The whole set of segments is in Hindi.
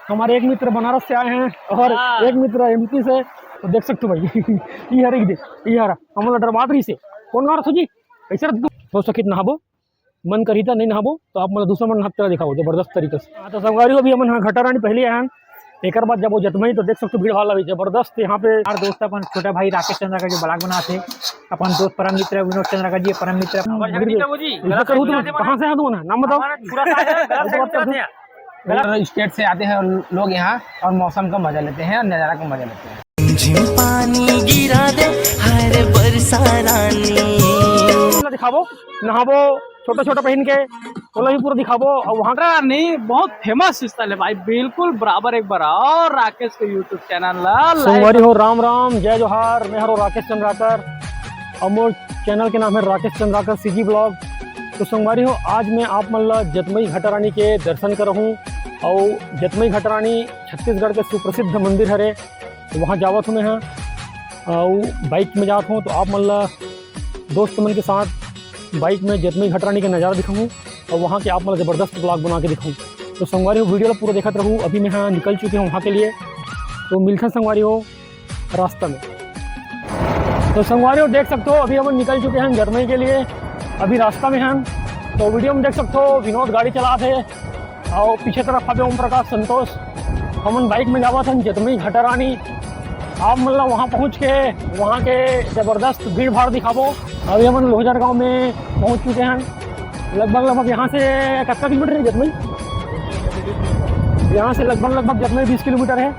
हमारे एक मित्र बनारस से आए हैं और एक मित्र एमपी से। तो देख सकते हो भाई ये हरा हम डरबाद रही से कौन गाँव रखो जी कैसे हो सकित नहाबो मन करी था नहीं नहाबो तो आप मतलब दूसरा मन नहाते दिखाओ जबरदस्त तरीके से। तो संगवारी अभी हम घटा रानी पहले आए हैं एक बाद जब वो जतमई तो देख सकते भीड़ भाड़ लगी जबरदस्त यहाँ पे। हमारे दोस्त अपन छोटा भाई राकेश चंद्र का जो ब्लॉग बनाते अपन दोस्त परम मित्र विनोद चंद्र का जी परम मित्र कहाँ से है ना नाम बताओ। स्टेट से आते हैं लोग यहाँ और मौसम का मजा लेते हैं और नज़ारा का मजा लेते हैं। पानी गिरा दे हर बरसा रानी दिखाबो नहाबो छोटा छोटा पहन के बोला भी पूरा दिखाबो। और वहाँ का नहीं बहुत फेमस स्थल है भाई बिल्कुल बराबर एक बार और राकेश के यूट्यूब चैनल संगवारी हो राम राम जय जोहार मैं हरो राकेश चंद्राकर और मोर चैनल के नाम है राकेश चंद्राकर सीजी ब्लॉग। तो संगवारी हो आज मैं आप मतलब जतमई घटा रानी के दर्शन कर हूँ और जतमई घटा रानी छत्तीसगढ़ के सुप्रसिद्ध मंदिर हरे तो वहाँ जावत हूँ मैं और बाइक में जाता हूँ। तो आप मतलब दोस्त मन के साथ बाइक में जतमई घटा रानी का नज़ारा दिखाऊँ और वहाँ के आप मतलब ज़बरदस्त ब्लॉग बना के दिखाऊँ। तो संगवारी हो वीडियो पूरा देखते रहूँ। अभी मैं यहाँ निकल चुके हैं वहाँ के लिए तो मिलते हैं संगवारी हो रास्ता में। तो संगवारी हो देख सकते हो अभी हम निकल चुके हैं जतमई के लिए अभी रास्ता में हैं। तो वीडियो में देख सकते हो विनोद गाड़ी चला थे और पीछे तरफ अभी ओम प्रकाश संतोष हम बाइक में जावा थे जतमई घटा रानी। आप मतलब वहाँ पहुँच के वहाँ के ज़बरदस्त भीड़ भाड़ दिखाबो। अभी हम लोहजार गांव में पहुँच चुके हैं लगभग यहाँ से कितना किलोमीटर है जतमई यहाँ से लगभग जतमई 20 किलोमीटर है।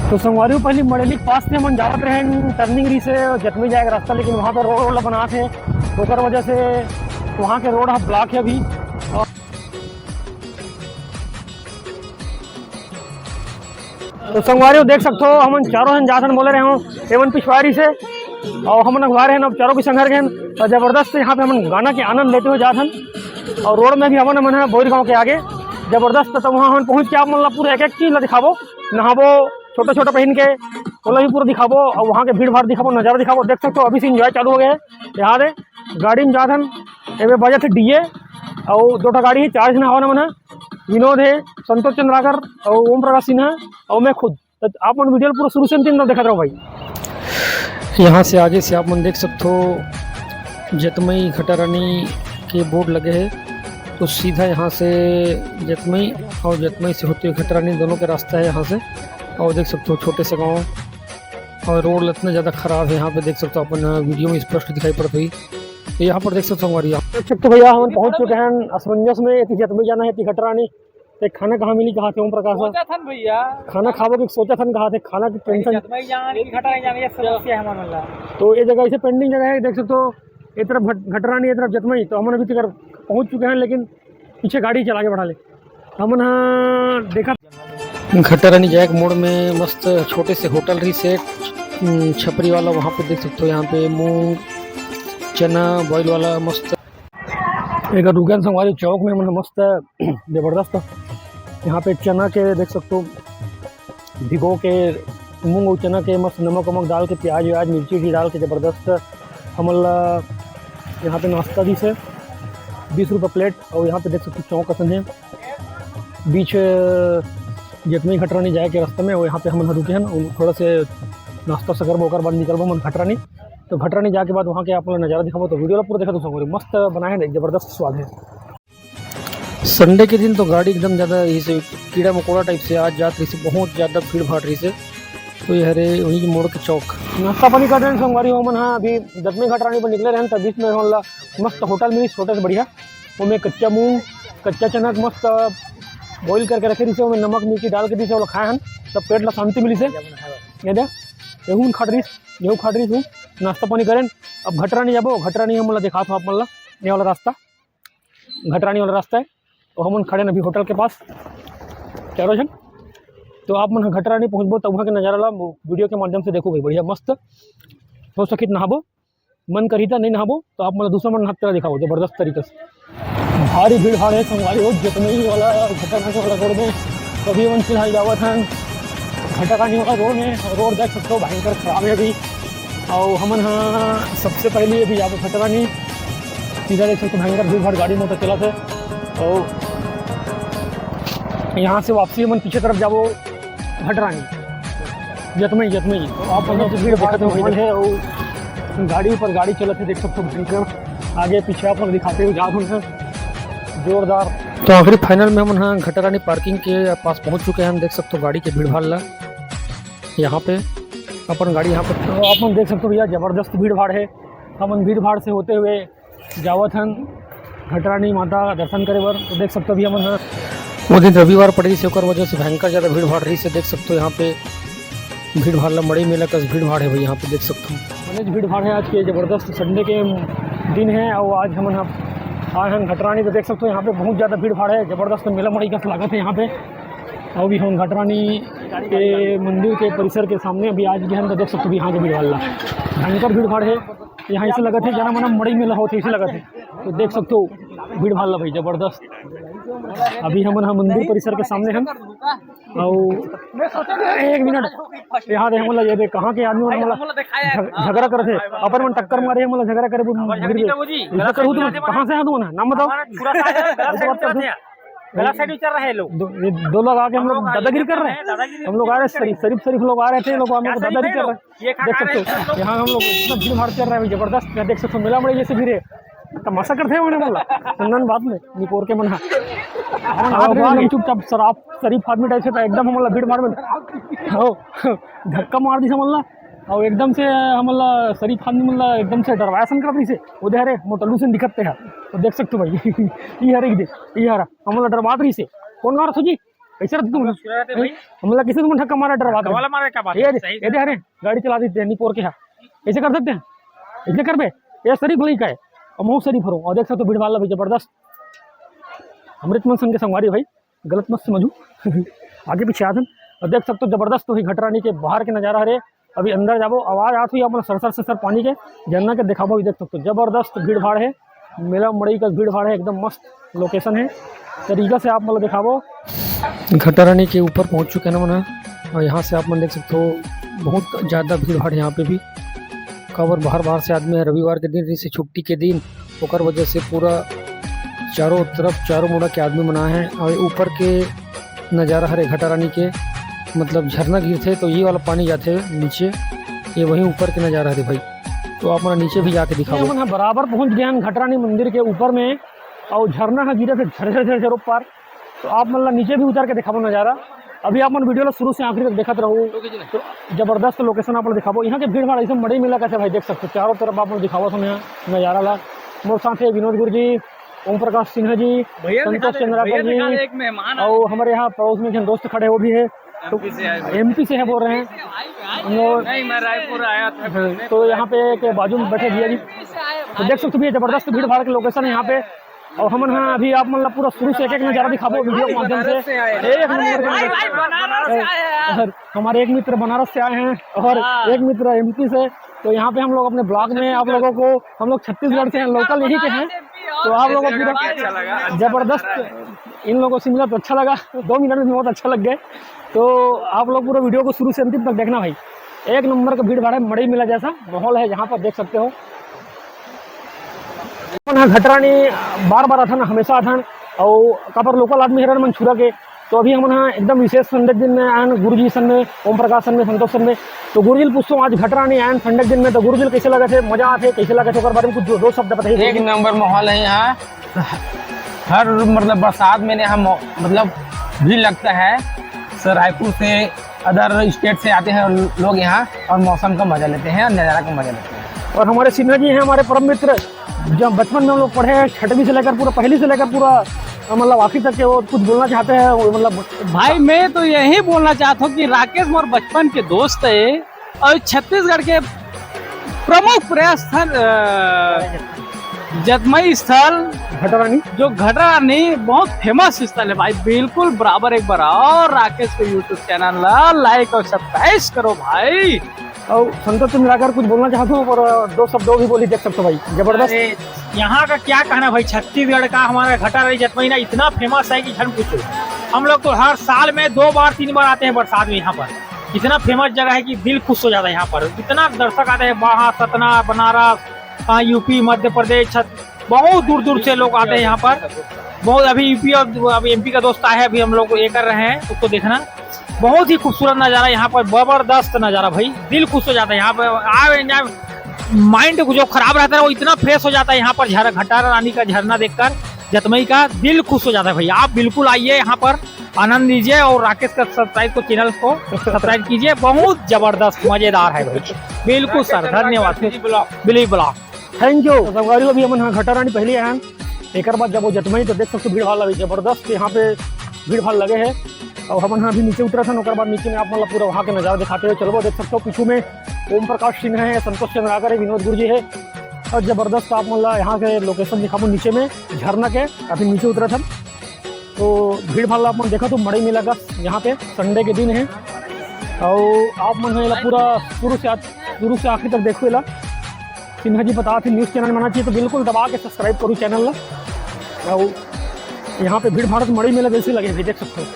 तो संगवारी पहले मड़ेली के पास से हम जावत रहे टर्निंग री से जतमई जाएगा रास्ता लेकिन वहाँ पर रोड बना थे तो वजह से वहाँ के रोड ब्लॉक है अभी। तो संगवारी देख सकते हो हम चारों जन जाथन बोले रहे हो एवं पिछवाड़ी से और हम अखबार हैं अब चारों की संघर्ष हैं तो जबरदस्त यहाँ पे हम गाना के आनंद लेते हुए जाथन। और रोड में भी हमन मन है बोर गाँव के आगे जबरदस्त। तो वहाँ हम पहुँच के आप मतलब पूरा एक एक चीज़ दिखाबो नहाबो छोटा छोटा पहन के बोला भी पूरा दिखाबो और वहाँ के भीड़ भाड़ दिखाबो नज़ारा दिखाबो। देख सकते हो अभी से इंजॉय चालू हो गए यहाँ दे गाड़ी में जाथन एवं बजे थे डीए और दो गाड़ी है 4 जन हवा मन है विनोद है संतोष चंद्राकर और ओम प्रकाश सिन्हा और मैं खुद। तो आप मन वीडियो पूरा शुरू से अंतिम तक देखा रहो भाई। यहाँ से आगे से आप मन देख सकते हो जतमई घटा रानी के बोर्ड लगे हैं तो सीधा यहाँ से जतमई और जतमई से होते हुए घटा रानी दोनों के रास्ता है यहाँ से। और देख सकते हो छोटे से गाँव और रोड इतना ज़्यादा ख़राब है यहाँ पे देख सकते हो अपन वीडियो में स्पष्ट दिखाई पड़ती है। तो यहाँ पर देख सकते हो हमारी देख सकते भैया हम पहुँच चुके हैं असमंजस में जतमई जाना है घटा रानी। तो खाना कहाँ मिली कहाँ थे ओम प्रकाश भैया खाना खाबो कि सोचा था कहाँ थे खाना की टेंशन तो ये जगह ऐसे पेंडिंग जगह है देख सकते हो एक तरफ घटा रानी एक तरफ जतमई। तो हम अभी तक पहुँच चुके हैं लेकिन पीछे गाड़ी चला के बढ़ा ले हमन देखा घटा रानी जाए मोड़ में मस्त छोटे से होटल रही सेट छपरी वाला वहाँ पे देख सकते हो यहाँ पे मूंग चना बॉयल वाला मस्त एक रुकन संगवारी चौक में मतलब मस्त ज़बरदस्त यहाँ पे चना के देख सकते हो भिगो के मूंग और चना के मस्त नमक वमक डाल के प्याज व्याज मिर्ची भी डाल के ज़बरदस्त हमल यहाँ पे नाश्ता दी से 20 रुपये प्लेट। और यहाँ पे देख सकते हो चौक असन है बीच जतमई घटा रानी जाए के रास्ते में और यहाँ पे हम रुके हैं थोड़ा से नाश्ता सकर बोकर बाद निकलबो मन घटा रानी। तो घटा रानी जाके बाद वहाँ के आप नज़ारा दिखाबो तो वीडियो पूरा देखा तो संगवारी मस्त बनाए ना ज़बरदस्त स्वाद है। संडे के दिन तो गाड़ी एकदम ज़्यादा इसे कीड़ा मकोड़ा टाइप से आज जात रही से बहुत ज़्यादा भीड़ भाड़ रही से। तो ये हरे वहीं के मोड़ के चौक नाश्ता पानी कर रहे हैं संगवारी हो मन। हाँ अभी जतमई घटा रानी पर निकले रहे हैं तब बीच में मतलब मस्त होटल मिली छोटे से बढ़िया वो में कच्चा मूँग कच्चा चना मस्त बॉइल करके रखे रही से नमक मिर्ची डाल के दी से खाए हैं तब पेट ला शांति मिली से। ये दे गेहूँ खा रही हूँ नाश्ता पानी करें। अब घटा रानी जाबो घटा रानी हम देखा था आप मतलब ये वाला रास्ता घटा रानी वाला रास्ता है तो हम खड़े हैं अभी होटल के पास चारों जन। तो आप मन घटा रानी पहुँचबो तब वहाँ के नज़ारा ला वीडियो के माध्यम से देखो भाई बढ़िया मस्त हो सकित नहाबो मन करी था नहीं नहाबो तो आप मतलब दूसरा मन नहाते दिखाओ ज़बरदस्त तरीके से। भारी भीड़ भाड़ है संगवारी हो जतमई वाला घटा रानी वाला रोड में कभी मन फिलहाल जावत हैं घटा रानी वाला रोड में रोड देख सकते हो भयंकर खराब है अभी। और हमन हाँ सबसे पहले अभी जाबो घटा रानी सीधा देख सकते भयंकर भीड़ भाड़ गाड़ी मोटर चला थे और यहाँ से वापसी हम पीछे तरफ जाबो भटरानी जतमई जतमई। तो आप मतलब से भीड़ देखते हो है और गाड़ी पर गाड़ी चलत है, देख सकते हो भयंकर आगे पीछे आप दिखाते हुए जा जोरदार। तो आखिरी फाइनल में हम यहाँ घटरानी पार्किंग के पास पहुँच चुके हैं। हम देख सकते हो गाड़ी के भीड़ भाड़ ला यहाँ पे अपन गाड़ी यहाँ पर। तो आप देख सकते हो भैया ज़बरदस्त भीड़ भाड़ है। हम भीड़ भाड़ से होते हुए जावत हन घटरानी माता का दर्शन करे बर। तो देख सकते हो भैया हम वो दिन रविवार पड़ी से ओकर वजह से भयंकर ज़्यादा भीड़ भाड़ रही से देख सकते हो यहाँ पे भीड़ भाड़ मड़ी मेला का भीड़ भाड़ है भाई यहाँ पे देख सकते हो। मैंने भीड़ भाड़ है आज के ज़बरदस्त संडे के दिन है और आज हम आए हैं घटरानी। तो देख सकते हो यहाँ पे बहुत ज़्यादा भीड़ भाड़ है, ज़बरदस्त मेला मड़ी का लागत है यहाँ पे। और भी हम घटरानी के मंदिर के परिसर के सामने अभी आज भी हम तो देख सकते हो यहाँ के भीड़ भाड़ भयंकर भीड़ भाड़ है यहाँ। इसे लगत है जना मना मड़ी मेला होती इसे लगत है। तो देख सकते हो भीड़ भाड़ भाई ज़बरदस्त। अभी हम मंदिर परिसर के सामने हम और एक मिनट यहाँ दे मतलब ये कहाँ के आदमी मतलब झगड़ा करे थे अपन मन टक्कर मारे मतलब झगड़ा करे करूँ तुम कहाँ से है तुम नाम बताओ। गलत साइड चल रहे हैं लोग, दो लोग आके हम लोग दादागिरी कर रहे हैं। हम लोग आ रहे शरीफ लोग आ रहे थे, लोग हम लोग दादागिरी कर रहे हैं। देख सकते हो यहाँ हम लोग इतना भीड़ भाड़ चल रहा है जबरदस्त। देख सकते हो मेला बड़े जैसे भीड़ तमाशा करते हैं उन्हें बोला चंदन बात में निपोर के मना चुपचाप शराब शरीफ आदमी टाइप से तो एकदम हम भीड़ भाड़ में धक्का मार दी समझ और एकदम से हम शरीफ आदमी मतलब एकदम से डरवाया सन कर दी से उधर हरे मोटलू से दिखते हैं। तो देख सकते हो भाई ये हरे ये हरा हम डरवा रही से कौन मारा सोची कैसे रहते तुम हम किसी तुम धक्का मारा डरवा ये हरे गाड़ी चला देते हैं निपोर के यहाँ ऐसे कर सकते हैं ऐसे कर पे ये शरीफ नहीं का है और मैं शरीफ हूँ। और देख सकते हो भीड़ भाड़ भाई जबरदस्त अमृतमन संघ के संगवारी भाई गलत मत समझू आगे पीछे आधन। और देख सकते हो जबरदस्त वही घटरानी के बाहर के नज़ारा हरे। अभी अंदर जाबो आवाज़ आती है अपना सरसर से सर पानी के झरना के दिखाबो। देख सकते हो जबरदस्त भीड़ भाड़ है, मेला मड़ई का भीड़ भाड़ है, एकदम मस्त लोकेशन है तरीका से आप मतलब दिखाबो। घटरानी के ऊपर पहुंच चुके हैं ना और यहाँ से आप मन देख सकते हो बहुत ज़्यादा भीड़ भाड़ यहाँ पे भी कवर बाहर से आदमी है। रविवार के दिन जैसे छुट्टी के दिन ओकर वजह से पूरा चारों तरफ चारों मुड़ा के आदमी मना है। और ऊपर के नज़ारा हरे घटरानी के मतलब झरना गिरते तो ये वाला पानी जाते नीचे, ये वहीं ऊपर के नज़ारा है भाई। तो आप मना नीचे भी जाके दिखाओ। हम बराबर पहुंच गए हैं घटरानी मंदिर के ऊपर में और झरना गिरे थे झर ऊपर। तो आप मतलब नीचे भी उतर के दिखाओ नज़ारा। अभी आप मन वीडियो शुरू से आखिरी तक देखते रहो। तो जबरदस्त लोकेशन आप दिखाओ। यहाँ के भीड़ भाड़ एकदम मड़ी मिला कैसे भाई देख सकते हो चारों तरफ आप दिखावा सुन नज़ारा ला। मोर साथ है विनोद गुरु जी, ओम प्रकाश सिन्हा जी, संतोष चंद्राकर जी और हमारे यहाँ पड़ोस में दोस्त खड़े वो भी है तो MP से है बोल रहे हैं हम लोग। मैं रायपुर आया था तो यहाँ पे एक बाजू में बैठे भैया जी। तो देख सकते भैया जबरदस्त भीड़ भाड़ के लोकेशन है यहाँ पे। और हम यहाँ अभी आप मतलब पूरा शुरू से एक नज़ारा दिखाबो वीडियो के माध्यम से। एक नंबर हमारे एक मित्र बनारस से आए हैं और एक मित्र MP से। तो यहाँ पे हम लोग अपने ब्लॉग में आप लोगों को हम लोग छत्तीसगढ़ से हैं, लोकल यही के हैं। तो आप लोगों को पूरा जबरदस्त इन लोगों से मिला तो अच्छा लगा, 2 मिनट में बहुत अच्छा लग गए। तो आप लोग पूरा वीडियो को शुरू से अंतिम तक देखना भाई। एक नंबर का भीड़ भाड़ है, मड़ी मेला जैसा माहौल है यहाँ पर देख सकते हो। घटरानी बार आता ना हमेशा आता और कापर लोकल आदमी है मंचूरा के। तो अभी हम यहाँ एकदम विशेष संडे दिन में आए गुरु जी सन में, ओम प्रकाश सन में, संतोष सन में। तो गुरु जी पूछो आज घटरानी आए संडे दिन में तो गुरु जी कैसे लगे थे, मजा आते कैसे लगे थे बारे में कुछ 2 शब्द बताइए। एक नंबर माहौल है यहाँ, हर मतलब बरसात में यहाँ मतलब भीड़ लगता है। सर रायपुर से अदर स्टेट से आते हैं लोग यहाँ और मौसम का मजा लेते हैं और नज़ारा का मजा लेते हैं। और हमारे सिन्हा जी हैं हमारे परम मित्र, जब बचपन में हम लोग पढ़े हैं 6वीं से लेकर पूरा पहली से लेकर पूरा मतलब आखिर तक के। वो कुछ बोलना चाहते हैं मतलब भाई मैं तो यही बोलना चाहता हूँ कि राकेश मोर बचपन के दोस्त है और छत्तीसगढ़ के प्रमुख पर्यटन जतमई स्थल घटरानी जो घटरानी बहुत फेमस स्थल है भाई। बिल्कुल बराबर एक बार और राकेश के यूट्यूब चैनल लाइक और सब्सक्राइब करो भाई। और संतोष से मिलाकर कुछ बोलना चाहता हूँ और 2 शब्द भी बोली देख सकते हो भाई जबरदस्त। यहाँ का क्या कहना भाई, छत्तीसगढ़ का हमारा घटरानी जतमई ना इतना फेमस है कि झन पूछो। हम लोग तो हर साल में 2 बार 3 बार आते हैं बरसात में। यहाँ पर इतना फेमस जगह है कि दिल खुश हो जाता है। यहाँ पर इतना दर्शक आते हैं, वहाँ सतना, बनारस, UP, मध्य प्रदेश, बहुत दूर दूर से लोग आते हैं यहाँ पर। बहुत अभी यूपी और अभी एमपी का दोस्त आया है, अभी हम लोग ये कर रहे हैं, उसको देखना। बहुत ही खूबसूरत नज़ारा यहाँ पर, जबरदस्त नज़ारा भाई, दिल खुश हो जाता है यहाँ पर। माइंड जो खराब रहता है वो इतना फ्रेश हो जाता है यहाँ पर घटा रानी का झरना देखकर, जतमई का दिल खुश हो जाता है भाई। आप बिल्कुल आइए यहाँ पर, आनंद लीजिए और राकेश का सब्सक्राइब को चैनल को सब्सक्राइब कीजिए, बहुत जबरदस्त मजेदार है भाई। बिल्कुल सर, धन्यवाद। Believe blog, thank you. संगवारी अभी हम घटा रानी पहले आए, एक बार जब वो जतमई तो देख सकते भीड़ भाड़ लगी जबरदस्त, यहाँ पे भीड़ भाड़ लगे है। और हम अभी नीचे उतरा था, और बाद नीचे में आप मतलब पूरा वहाँ के नज़ारा दिखाते हुए चलो। देख सकते हो पीछू में ओम प्रकाश सिंह है, संतोष चंद्राकर है, विनोद गुरु जी है, और जबरदस्त आप मतलब यहाँ के लोकेशन दिखाऊँ नीचे में झरना के। अभी नीचे उतरा था तो भीड़ भाड़ आप मन देखा तो मड़ई मेला का यहाँ पे संडे के दिन है। और आप मन है पूरा शुरू से आखिर तक देखो। ला सिन्हा जी बता थे न्यूज़ चैनल बनाना चाहिए, तो बिल्कुल दबा के सब्सक्राइब करूँ चैनल ला। और यहाँ पे भीड़ भाड़ मड़ई मेला जैसे लगे भी देख सकते हो।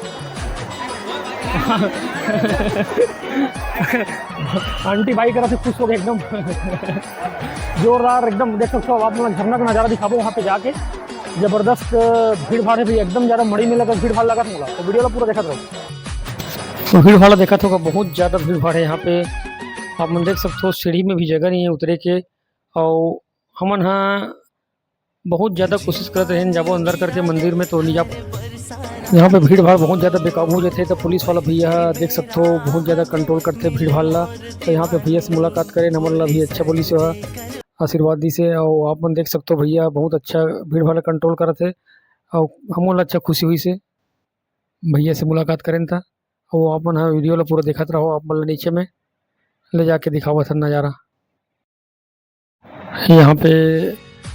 आंटी भाई करा से खुश हो गए एकदम जोरदार एकदम। देख सकते हो आप मतलब झरना का नज़ारा दिखाबो वहाँ पे जाके, जबरदस्त भीड़ भाड़ है भी एकदम ज़्यादा। मड़ी में लगा भीड़ भाड़ लगा था, तो वीडियो ला पूरा देखा था। तो भीड़ भाड़ देखा था, बहुत ज़्यादा भीड़ भाड़ है यहाँ पे। आप मन देख सकते हो सीढ़ी में भी जगह नहीं है उतरे के। और हमन हाँ बहुत ज़्यादा कोशिश करते हैं जब अंदर करके मंदिर में, तो नहीं जा। यहाँ पे भीड़ भाड़ बहुत ज़्यादा बेकाबू हो जाते, तो पुलिस वाला भैया देख सकते हो बहुत ज़्यादा कंट्रोल करते भीड़ भाड़ ला। तो यहाँ पे भैया से मुलाकात करें, नंबर ला भी अच्छा बोली से आशीर्वाद दी से। और आप मन देख सकते हो भैया बहुत अच्छा भीड़ भाड़ कंट्रोल करते। और हम अच्छा खुशी हुई से भैया से मुलाकात करें था। और आप मन हाँ वीडियो ला पूरा देखते रहो। आप मतलब नीचे में ले जाके दिखावा था नज़ारा। यहाँ पे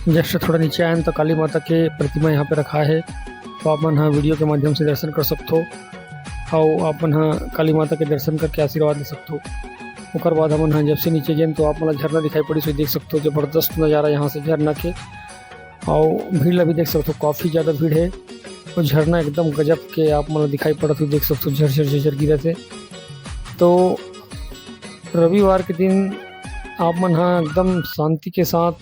जस्ट थोड़ा नीचे आए तो काली माता के प्रतिमा यहाँ पे रखा है, तो आप मन हाँ वीडियो के माध्यम से दर्शन कर सकते हो। और आप मन हाँ काली माता के दर्शन करके आशीर्वाद ले सकते हो। उसके बाद हम हाँ जब से नीचे गए तो आप मतलब झरना दिखाई पड़ी, सो देख सकते हो जबरदस्त नज़ारा यहाँ से झरना के। और भीड़ भी देख सकते हो, काफ़ी ज़्यादा भीड़ है। और झरना एकदम गजब के आप मतलब दिखाई पड़ा तो देख सकते हो, झरझर झरझर गिरा थे। तो रविवार के दिन आप मन हाँ एकदम शांति के साथ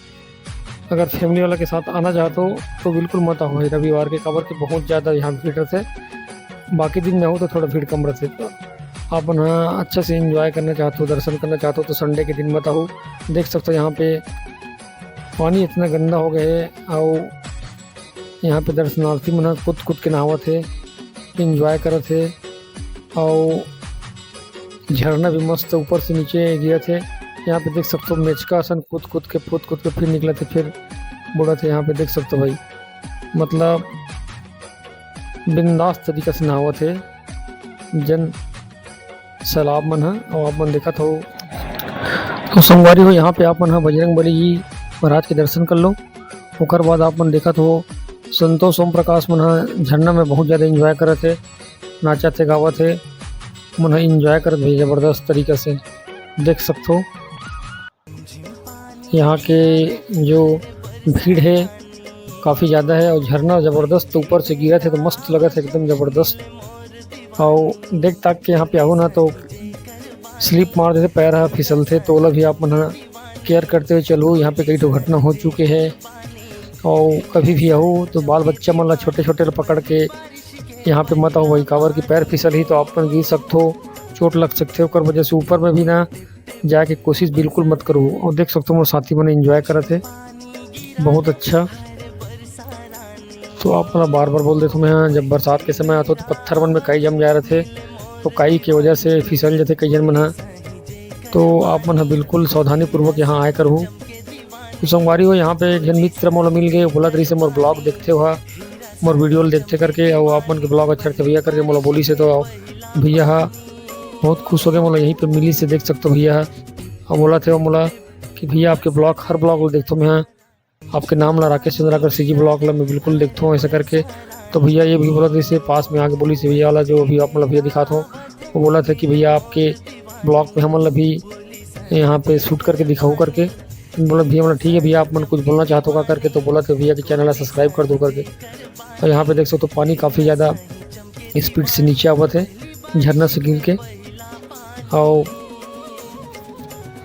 अगर फैमिली वाला के साथ आना चाहते हो तो बिल्कुल मत आओ रविवार के, खबर के बहुत ज़्यादा यहाँ भीड़ रहते। बाकी दिन में हो तो थोड़ा भीड़ कम रहते। तो आप हाँ अच्छा से एंजॉय करना चाहते हो, दर्शन करना चाहते हो तो संडे के दिन मत आओ। देख सकते हो यहाँ पे पानी इतना गंदा हो गया है। और यहाँ पे दर्शनार्थी मन कूद के नहावा थे, इंजॉय करे थे। और झरना भी मस्त ऊपर से नीचे गिरा थे। यहाँ पे देख सकते हो मेचका आसन कूद के फिर निकले थे, फिर बुढ़ा थे। यहाँ पे देख सकते हो भाई मतलब बिंदास तरीका से नहावा थे जन सैलाब मन है। और आप मन देखा तो सोमवारी हो यहाँ पे आप मन बजरंग बली जी महाराज के दर्शन कर लो। उसके बाद आप मन देखा तो संतोष ओम प्रकाश मन झरना में बहुत ज़्यादा इंजॉय करे थे, नाचा थे गावा थे, मन इंजॉय कर भाई ज़बरदस्त तरीका से। देख सकते हो यहाँ के जो भीड़ है काफ़ी ज़्यादा है। और झरना ज़बरदस्त ऊपर से गिरा थे तो मस्त लगा था एकदम ज़बरदस्त। और देख ताक के यहाँ पे आओ ना तो स्लिप मार देते, पैर फिसल थे, तो भी आप मन केयर करते हुए चलो। यहाँ पे कई दुर्घटना हो चुके हैं। और कभी भी आओ तो बाल बच्चा मन छोटे छोटे पकड़ के यहाँ पे मत आओ भाई, कावर की पैर फिसल ही तो आप गिर सकते हो, चोट लग सकते हो। कर वजह से ऊपर में भी ना जाके कोशिश बिल्कुल मत करो। और देख सकते हो मोर साथी मैंने इंजॉय करा थे बहुत अच्छा। तो आप बार बार बोल देते मैं जब बरसात के समय आता तो पत्थर मन में कई जम जा रहे थे, तो कई की वजह से फिसल जाते कई जन मन। तो आप मन बिल्कुल सावधानी पूर्वक यहाँ आए करो। तो सोमवारी हो यहाँ पे एक जन मित्र मोला मिल गए, बोला तरी से मोर ब्लॉग देखते हो, मोर वीडियो देखते करके। और आप मन के ब्लॉग अच्छा थे भैया करके मोला बोली से, तो भैया बहुत खुश हो गए मोला यहीं पे मिली से। देख सकते हो भैया और बोला थे मोला कि भैया आपके ब्लॉग हर ब्लॉग देखता हूँ मैं, आपके नाम ला राकेश चंद्राकर सीजी ब्लॉग ला मैं बिल्कुल देखता हूँ ऐसा करके। तो भैया ये भी बोला था इसे पास में आके बोली से भैया वाला जो अभी आप मतलब भैया दिखाता हूँ, वो बोला था कि भैया आपके ब्लॉग पे हम मतलब भी यहाँ पे शूट करके दिखाऊँ करके। बोला भैया मतलब ठीक है भैया आप मन कुछ बोलना चाहते हो करके। तो बोला था भैया कि चैनल सब्सक्राइब कर दो करके। तो यहाँ पे देख सकते हो पानी काफ़ी ज़्यादा स्पीड से नीचे आवा थे झरना से गिर के। और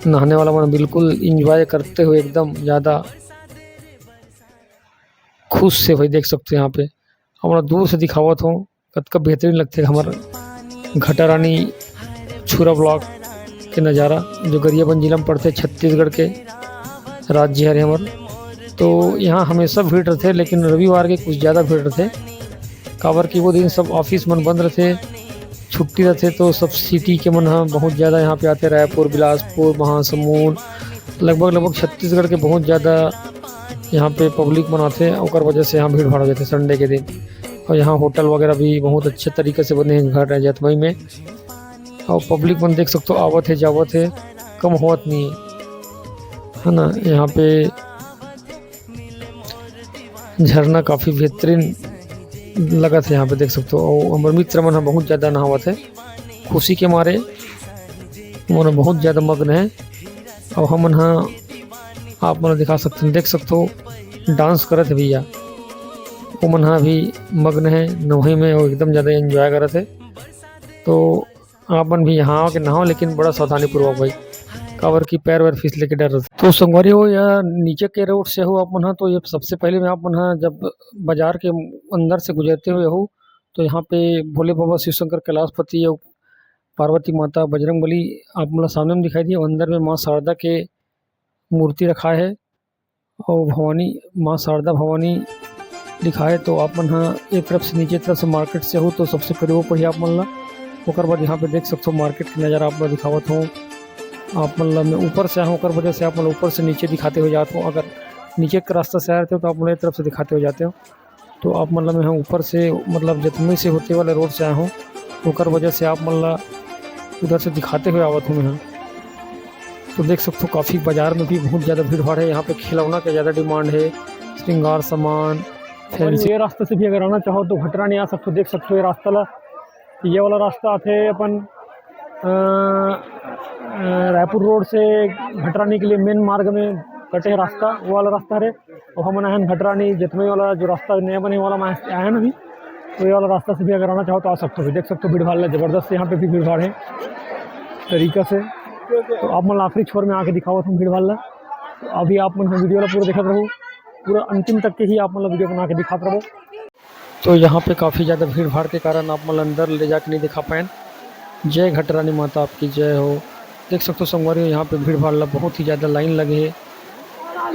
नहाने वाला मन बिल्कुल इंजॉय करते हुए एकदम ज़्यादा खुश से भाई देख सकते हो यहाँ पे। हमारा दूर से दिखावत हूँ कतका बेहतरीन लगते हमारा घटा रानी छुरा ब्लॉक के नज़ारा जो गरियाबंद जिला में पड़ते छत्तीसगढ़ के राज्य है हमार। तो यहाँ हमेशा भीड़ रहते लेकिन रविवार के कुछ ज़्यादा भीड़ रहते काबर की वो दिन सब ऑफिस मन बंद रहते छुट्टी रहते तो सब सिटी के मन बहुत ज़्यादा यहाँ पे आते रायपुर बिलासपुर महासमुंद लगभग छत्तीसगढ़ के बहुत ज़्यादा यहाँ पे पब्लिक मनाते और वजह से यहाँ भीड़ भाड़ हो जाते संडे के दिन। और यहाँ होटल वगैरह भी बहुत अच्छे तरीके से बने हैं घर है जतमई में और पब्लिक मन देख सकते हो आवत है जावत है कम होत नहीं है ना। यहाँ पे झरना काफ़ी बेहतरीन लगा था यहाँ पे देख सकते हो और हमारे मित्र मन बहुत ज़्यादा नहावत है खुशी के मारे मन बहुत ज़्यादा मग्न है। और हम यहाँ आप मन दिखा सकते हैं देख सकते हो डांस करत है भैया वो मन भी मग्न है नहाई में और एकदम ज़्यादा एंजॉय करत है। तो आप मन भी यहाँ आके नहाओ लेकिन बड़ा सावधानी पूर्वक भाई काबर की पैर वैर फिसले के डर रहते। तो संगवारी हो या नीचे के रोड से हो आप मन तो ये सबसे पहले में आप मन जब बाजार के अंदर से गुजरते हुए हो तो यहाँ पे भोले बाबा शिव शंकर कैलाशपति और पार्वती माता बजरंगबली आप मतलब सामने में दिखाई दिए। अंदर में माँ शारदा के मूर्ति रखा है और भवानी माँ शारदा भवानी लिखा है। तो आप मन एक तरफ से नीचे तरफ से मार्केट से हो तो सबसे पहले वो पढ़िए आप मन ला ओकर बाद यहाँ पे देख सकते हो मार्केट की नज़ारा आप दिखावत हूँ। आप मतलब मैं ऊपर से आऊँ ओकर वजह से आप मतलब ऊपर से नीचे दिखाते हुए जाते हो। अगर नीचे का रास्ता से आ रहे हो तो आप मतलब एक तरफ से दिखाते हुए जाते हो। तो आप मतलब मैं ऊपर से मतलब जतमई से होते वाले रोड से आया हूँ ओकर वजह से आप मतलब उधर से दिखाते हुए आवत हूँ मैं। तो देख सकते हो काफ़ी बाज़ार में भी बहुत ज़्यादा भीड़ भाड़ है। यहाँ पे खिलौना का ज़्यादा डिमांड है श्रृंगार सामान फैंसी। ये रास्ते से भी अगर आना चाहो तो घटरा नहीं आ सकते देख सकते हो ये रास्ता ला ये वाला रास्ता आते अपन रायपुर रोड से घटरानी के लिए मेन मार्ग में कटे रास्ता वो वाला रास्ता है। और हम आए हैं घटरानी जतमई वाला जो रास्ता नया बने वाला मैं आए हैं अभी तो ये वाला रास्ता से भी अगर आना चाहो तो आ सकते हो। देख सकते हो भीड़ भाड़ ज़बरदस्त यहाँ पे भी भीड़ भाड़ है तरीका से। तो आप मतलब आखिरी छोर में आके दिखाओ तुम भीड़ भाड़ तो अभी आप मतलब वीडियो वाला पूरा देखते रहो पूरा अंतिम तक के ही आप मतलब वीडियो बना के दिखाते रहो। तो यहाँ पे काफ़ी ज़्यादा भीड़ भाड़ के कारण आप मतलब अंदर ले जाके नहीं दिखा पाए। जय घटरानी माता आपकी जय हो। देख सकते हो संगवारी यहाँ पे भीड़ भाड़ बहुत ही ज़्यादा लाइन लगे है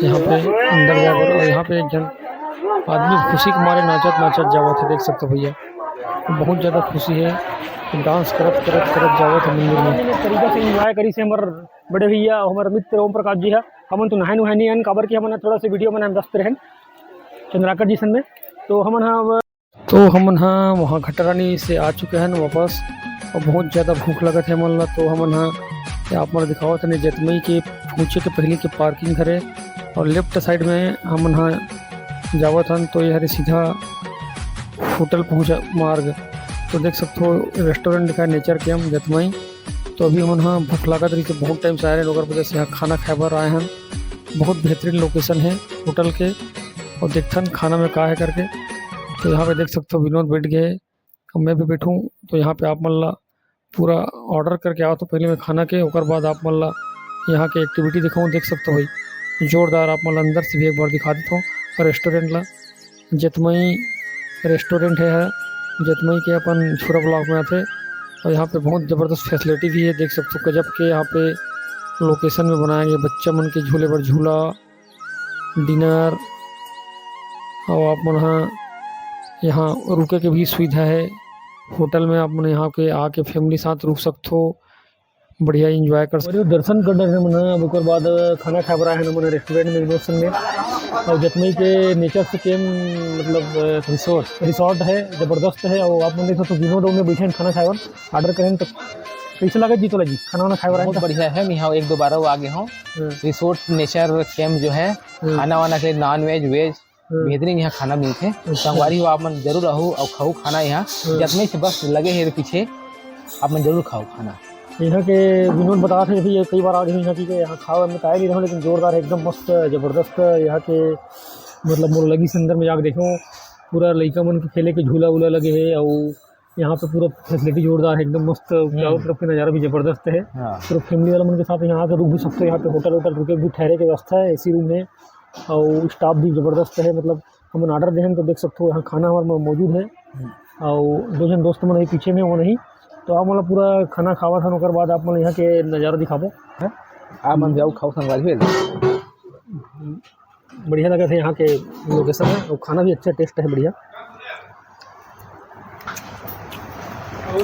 यहाँ पे अंदर जाकर। और यहाँ पे एक जन आदमी खुशी के मारे नाचत जावा थे देख सकते हो भैया बहुत ज़्यादा खुशी है डांस करत जावत है मंदिर में तरीका से इंजॉय करी से हमारे बड़े भैया हमारे मित्र ओम प्रकाश जी है। हमन तो नहाए नुहाए नहीं हन काबर की हमन थोड़ा सा वीडियो बनाए व्यस्त रहन चंद्राकर जी सन में। तो हमन वहाँ घटरानी से आ चुके हैं वापस और बहुत ज़्यादा भूख लगत है मन ला। तो हमन आप मन दिखावत है जतमई के पहुँचे के पहले के पार्किंग करे और लेफ्ट साइड में हमन जावत हन तो ये सीधा होटल पहुँचा मार्ग। तो देख सकते हो रेस्टोरेंट का नेचर के हम जतमई। तो अभी हम भूख लागत रही तो बहुत टाइम से आ रहे हैं वजह से यहाँ खाना खाए बर आए हैं। बहुत बेहतरीन लोकेशन है होटल के और देखते खाना में का है करके। तो यहाँ पे देख सकते हो विनोद बैठ गए अब मैं भी बैठूँ। तो यहाँ पे आप मल्ला पूरा ऑर्डर करके आओ तो पहले मैं खाना के ओकर बाद आप मल्ला यहाँ के एक्टिविटी दिखाऊँ देख सकते हो भाई जोरदार। आप मल्ला अंदर से भी एक बार दिखा देता हूँ रेस्टोरेंट ला जतमई रेस्टोरेंट है जतमई के अपन छुरा ब्लॉक में आते। और यहाँ पे बहुत ज़बरदस्त फैसिलिटी भी है देख सकते हो गजब के यहाँ पे लोकेशन में बनाया गया बच्चा मन के झूले पर झूला डिनर। और आप मन यहाँ रुके के भी सुविधा है होटल में। आप मन यहाँ के आके फैमिली साथ रुक सकते हो बढ़िया इंजॉय कर सकते हो दर्शन कर रहे मन। ओकर बाद खाना खा रहा है मैंने रेस्टोरेंट में दोस्तन में। और जतमई के नेचर से केम मतलब रिसोर्ट है ज़बरदस्त है। और आप मन देख सकते हो विनोद में बैठे खाना खाए ऑर्डर करें तो कैसे लगे जी तो जी खाना वाना खाए बहुत बढ़िया है। मैं यहाँ 1-2 बार आगे हूँ रिसोर्ट नेचर कैम्प जो है खाना वाना के नॉन वेज वेज बेहतरीन यहाँ खाना मिलते हैं। संगवारी हो आप मन जरूर रहो और खाओ खाना यहाँ जतमई से बस लगे है पीछे आप मन जरूर खाओ खाना। यहाँ के विनोद बता थे भी कई बार आ गए यहाँ की यहाँ खाओ मैं आए नहीं रहा लेकिन जोरदार एकदम मस्त ज़बरदस्त यहाँ के मतलब मोर लगी से अंदर में जाकर देखो पूरा लड़का मन के खेले के झूला वूला लगे है। और यहाँ पे पूरा फैसिलिटी जोरदार है एकदम मस्त चारों तरफ के नज़ारा भी ज़बरदस्त है। पूरा फैमिली वाला मन के साथ यहाँ आकर रुक भी सकते हो। यहाँ पे होटल रुके भी ठहरे की व्यवस्था है एसी रूम है और स्टाफ भी ज़बरदस्त है मतलब हमन ऑर्डर देहन तो देख सकते हो यहाँ खाना हमारे मौजूद है और दो जन दोस्त मन अभी पीछे में वो नहीं तो आप मतलब पूरा खाना खावा था ओकर बाद आप मन यहाँ के नज़ारा दिखाबो है आप मन जाओ खाओ संगवारी बढ़िया लगा था यहाँ के लोकेशन है और खाना भी अच्छा टेस्ट है बढ़िया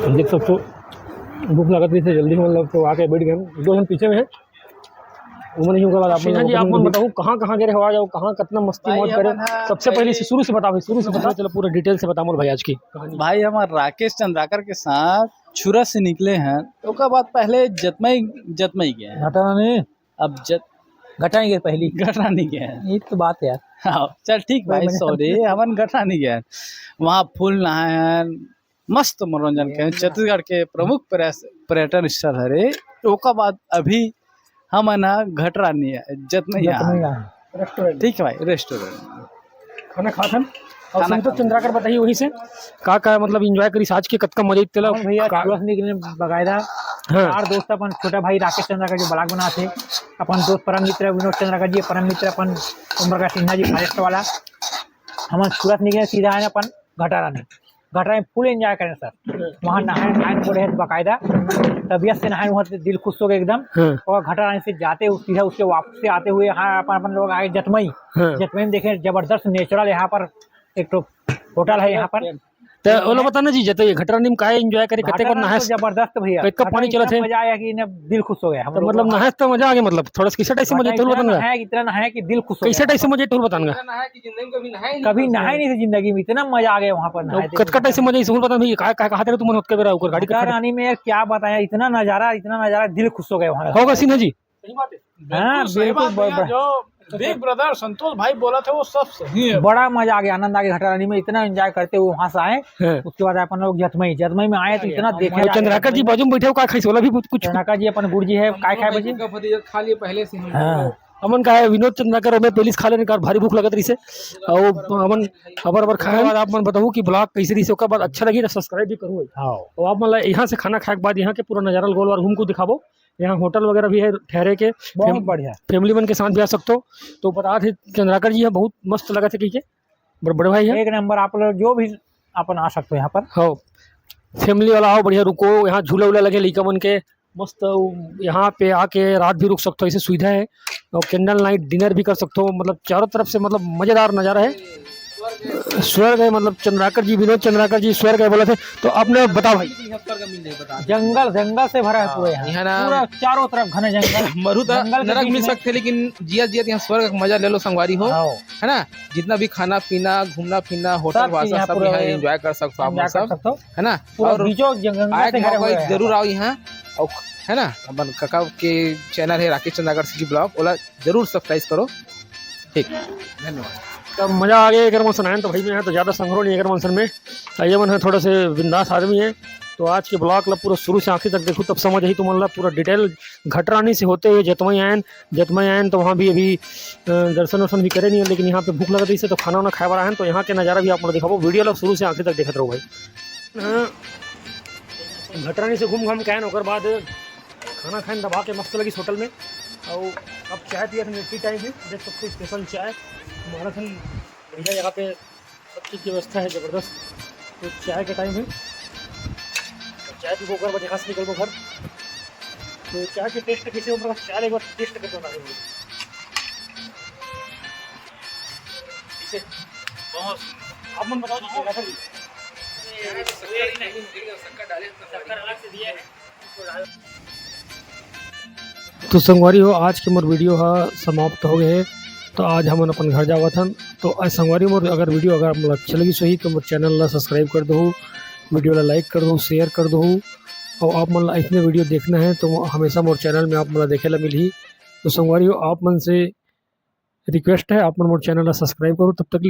देख सकते हो भूख लगा थी जल्दी मतलब तो आके बैठ गए दो जन पीछे में है उम्र नहीं होगा आप जी आप बताऊँ कहाँ गए हो आ जाओ कहाँ कितना मस्ती मौज करे सबसे पहले शुरू से बताओ चलो पूरा डिटेल से बताओ भाई आज की भाई हमारे राकेश चंद्राकर के साथ छुरा से निकले हैं उसके बाद पहले जतमई गए हैं अब घटाएंगे पहली घटानी गए हैं ये तो बात है यार हाँ चल ठीक भाई सॉरी हमन घटानी गए वहाँ फूल नहाए हैं मस्त मनोरंजन के छत्तीसगढ़ के प्रमुख पर्यटन स्थल है उसके बाद अभी हम ना घटरानी है जतमई रेस्टोरेंट ठीक है भाई रेस्टोरेंट खाना खाथन और संतोष चंद्राकर बताइए वहीं से का मतलब एंजॉय करी आज के कतका मजा इतला भैया निकले बकायदा चार दोस्त अपन छोटा भाई राकेश चंद्राकर जी ब्लॉग बनाते अपन दोस्त परम मित्र विनोद चंद्राकर जी परम मित्र अपन ओम प्रकाश सिन्हा जी फॉरेस्ट वाला हम सूरत निकले सीधा है अपन घटारा में फुल एंजॉय करें सर वहाँ नहाए बोले हैं बकायदा तबीयत से नहाए वहाँ से दिल खुश हो गया एकदम और घटारा से जाते सीधा उसके वापस से आते हुए यहाँ अपन लोग आए जतमई में देखे जबरदस्त नेचुरल यहाँ पर एक तो होटल है यहाँ पर तो वो लोग बताना जी जते घटरानी में का एंजॉय करे कते को नहाए जबरदस्त भैया पेट का पानी चला थे मजा आया कि दिल खुश हो गया हम मतलब नहाए तो मजा आ गया मतलब थोड़ा किसी टाइप से मजा तो बताना है इतना नहाया कि दिल खुश हो कैसे टाइप से मजा तो बताना कभी नहाए नहीं थे जिंदगी में इतना मजा आ गया वहाँ पर नहाए कतका टाइप से मजा इस बता भाई का कहा थे तुम होत के बेरा ऊपर गाड़ी का रानी में क्या बताया इतना नजारा दिल खुश हो गया वहाँ होगा सिन्हा जी सही बात है हां बिल्कुल बिग ब्रदर संतोष भाई बोला था वो सब सही है बड़ा मजा आ गया आनंद आ गया घटारानी में इतना एंजॉय करते हुए वहाँ से आए उसके बाद अपन लोग जतमई में आए तो इतना देखे चंद्राकर जी बाजू में बैठे हो का खाई सोला भी कुछ चंद्राकर जी अपन गुड़ जी है काय खाए बजे खा लिए पहले से हम अमन का है विनोद चंद्राकर हमें पुलिस खा लेने का भारी भूख लगत रही से और अमन अबर खाए बाद आप मन बताऊँ कि ब्लॉग कैसे रही से उसके बाद अच्छा लगी तो सब्सक्राइब भी करूँ और आप मतलब यहाँ से खाना खाए के बाद यहाँ के पूरा नजारा गोल वार घूम को दिखाबो यहाँ होटल वगैरह भी है ठहरे के बहुत बढ़िया फैमिली मन के साथ भी आ सकते हो तो बता थे चंद्राकर जी है बहुत मस्त लगा थे कि बड़े भाई है एक नंबर आप लोग जो भी अपन आ सकते हो यहाँ पर हाँ फैमिली वाला आओ बढ़िया रुको यहाँ झूला वूला लगे लड़का मन के मस्त यहाँ पे आके रात भी रुक सकते हो ऐसे सुविधा है और कैंडल नाइट डिनर भी कर सकते हो मतलब चारों तरफ से मतलब मजेदार नज़ारा है स्वर्ग है मतलब चंद्राकर जी विनोद चंद्राकर जी स्वर्ग है बोले थे तो आपने बताओ भाई जंगल से भरा है पूरा चारों तरफ घने जंगल मरुदा नरक मिल सकते लेकिन जिया यहाँ स्वर्ग का मजा ले लो संगवारी हो है ना जितना भी खाना पीना घूमना फिरना होटल वासा सब यहाँ एंजॉय कर सकते हो आप सब है ना और जरूर आओ यहाँ और है ना अपन काका के चैनल है राकेश चंद्राकर जी ब्लॉग ओला जरूर सब्सक्राइब करो ठीक धन्यवाद तब मज़ा आ गया अगर मौसम आए तो भाई में है तो ज़्यादा संग्रह नहीं अगर मौसम में ये मन है थोड़े से बिंदास आदमी है तो आज के ब्लॉग ला पूरा शुरू से आखिर तक देखो तब समझ ही तुम पूरा डिटेल घटरानी से होते हुए जतमई आयन तो वहाँ भी अभी दर्शन वर्शन भी करे नहीं है लेकिन यहाँ पे भूख लग रही है तो खाना वाना खाए वाला है तो यहाँ के नज़ारा भी आप लोग दिखाओ वीडियो लोग शुरू से आखिर तक देखते रहो भाई घटरानी से घूम के आए और बाद खाना खाए दबा के मस्त लगी होटल में और अब चाय पिया था मिट्टी टाइम है देख सकते स्पेशल चाय हमारा था बढ़िया जगह पे सब चीज़ की व्यवस्था है ज़बरदस्त तो चाय का टाइम है चाय पी कर बाद यहाँ से निकल घर तो चाय के टेस्ट कैसे होगा चाय एक बार टेस्ट करके बता देंगे इसे बहुत आप मन बताओ जी कैसा तो संगवारी हो आज के मोर वीडियो समाप्त हो गए तो आज हम अपन घर जावा था तो आज संगवारी मोर अगर वीडियो अगर आप अच्छा लगी सही तो मोर चैनल ला सब्सक्राइब कर दो वीडियो ला लाइक कर दो शेयर कर दो और आप मन इतने वीडियो देखना है तो हमेशा मोर चैनल में आप मन देखे ला मिली तो संगवारी हो आप मन से रिक्वेस्ट है आप मन मोर चैनल ला सब्सक्राइब करो तब तक ले